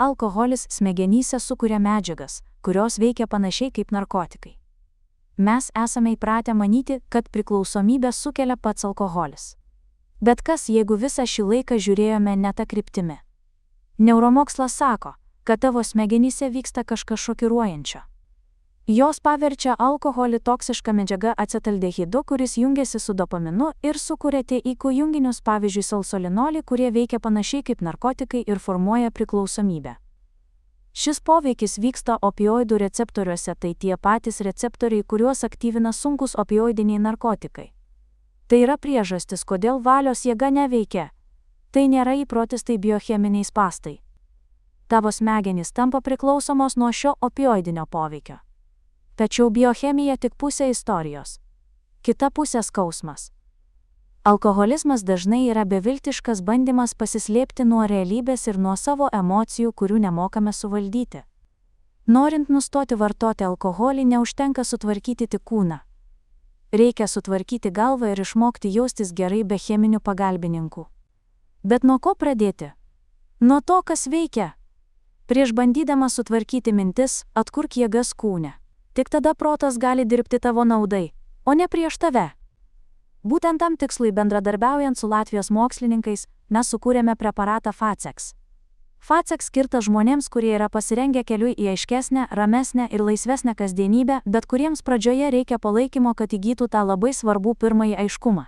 Alkoholis smegenyse sukuria medžiagas, kurios veikia panašiai kaip narkotikai. Mes esame įpratę manyti, kad priklausomybę sukelia pats alkoholis. Bet kas, jeigu visą šį laiką žiūrėjome ne tą kryptimį? Neuromokslas sako, kad tavo smegenyse vyksta kažkas šokiruojančio. Jos paverčia alkoholį toksišką medžiagą acetaldehidu, kuris jungiasi su dopaminu ir sukuria TIQ junginius, pavyzdžiui salsolinolį, kurie veikia panašiai kaip narkotikai ir formuoja priklausomybę. Šis poveikis vyksta opioidų receptoriuose, tai tie patys receptoriai, kuriuos aktyvina sunkūs opioidiniai narkotikai. Tai yra priežastis, kodėl valios jėga neveikia. Tai nėra įprotis, tai biocheminiai spąstai. Tavo smegenys tampa priklausomos nuo šio opioidinio poveikio. Tačiau biochemija tik pusė istorijos. Kita pusė skausmas. Alkoholizmas dažnai yra beviltiškas bandymas pasislėpti nuo realybės ir nuo savo emocijų, kurių nemokame suvaldyti. Norint nustoti vartoti alkoholį, neužtenka sutvarkyti tik kūną. Reikia sutvarkyti galvą ir išmokti jaustis gerai be cheminių pagalbininkų. Bet nuo ko pradėti? Nuo to, kas veikia. Prieš bandydama sutvarkyti mintis, atkurk jėgas kūne. Tik tada protas gali dirbti tavo naudai, o ne prieš tave. Būtent tam tikslui bendradarbiaujant su Latvijos mokslininkais, mes sukūrėme preparatą FACEX. FACEX skirtas žmonėms, kurie yra pasirengę keliui į aiškesnę, ramesnę ir laisvesnę kasdienybę, bet kuriems pradžioje reikia palaikymo, kad įgytų tą labai svarbų pirmąjį aiškumą.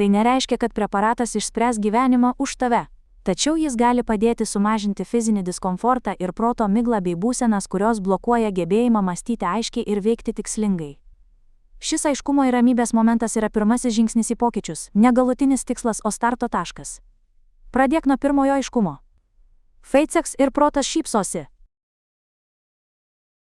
Tai nereiškia, kad preparatas išspręs gyvenimą už tave. Tačiau jis gali padėti sumažinti fizinį diskomfortą ir proto miglą bei būsenas, kurios blokuoja gebėjimą mąstyti aiškiai ir veikti tikslingai. Šis aiškumo ir ramybės momentas yra pirmasis žingsnis į pokyčius, ne galutinis tikslas, o starto taškas. Pradėk nuo pirmojo aiškumo. FACEX ir protas šypsosi.